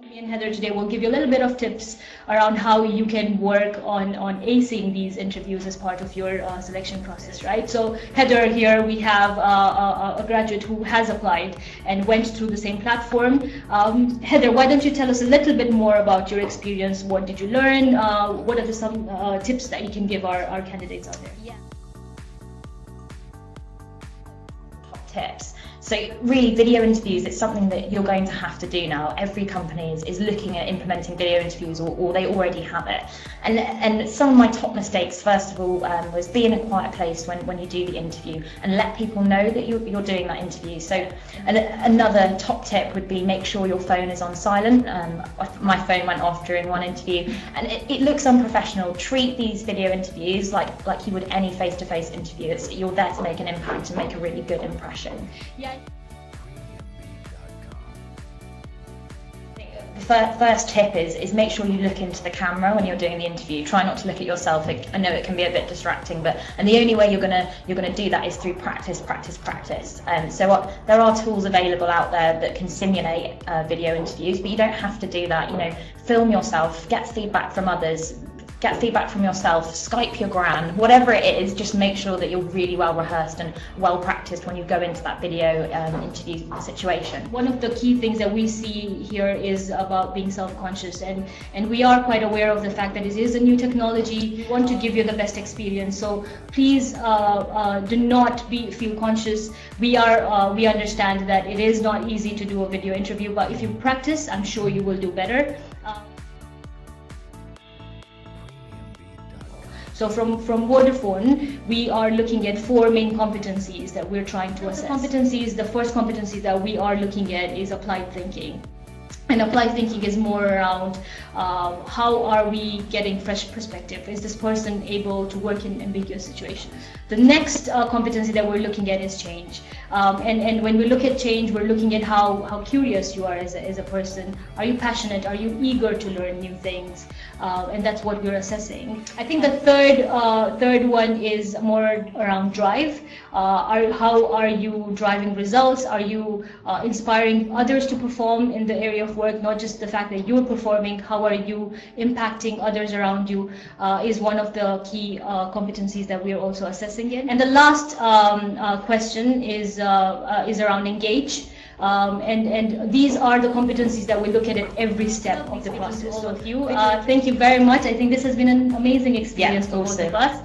Me and Heather today will give you a little bit of tips around how you can work on acing these interviews as part of your selection process, right? So Heather, here we have a graduate who has applied and went through the same platform. Heather, why don't you tell us a little bit more about your experience? What did you learn? What are some tips that you can give our candidates out there? Yeah. Top tips. So really, video interviews, it's something that you're going to have to do now. Every company is looking at implementing video interviews, or they already have it. And some of my top mistakes, first of all, was be in a quiet place when you do the interview and let people know that you're doing that interview. So another top tip would be make sure your phone is on silent. My phone went off during one interview, and it looks unprofessional. Treat these video interviews like you would any face-to-face interview. You're there to make an impact and make a really good impression. Yeah. The first tip is make sure you look into the camera when you're doing the interview. Try not to look at yourself. I know it can be a bit distracting, and the only way you're gonna do that is through practice. So there are tools available out there that can simulate video interviews, but you don't have to do that. You know, film yourself, get feedback from others. Get feedback from yourself, Skype your gran, whatever it is, just make sure that you're really well rehearsed and well practiced when you go into that video interview situation. One of the key things that we see here is about being self-conscious, and we are quite aware of the fact that it is a new technology. We want to give you the best experience, so please do not feel conscious. We understand that it is not easy to do a video interview, but if you practice, I'm sure you will do better. So from Vodafone, we are looking at 4 main competencies that we're trying to assess. The first competency that we are looking at is applied thinking. And applied thinking is more around how are we getting fresh perspective? Is this person able to work in ambiguous situations? The next competency that we're looking at is change. And when we look at change, we're looking at how curious you are as a person. Are you passionate? Are you eager to learn new things? And that's what we're assessing. I think the third one is more around drive. How are you driving results? Are you inspiring others to perform in the area of work? Not just the fact that you're performing, how are you impacting others around you is one of the key competencies that we are also assessing it. And the last question is around engage. And these are the competencies that we look at every step of the process. So thank you very much. I think this has been an amazing experience for both of us.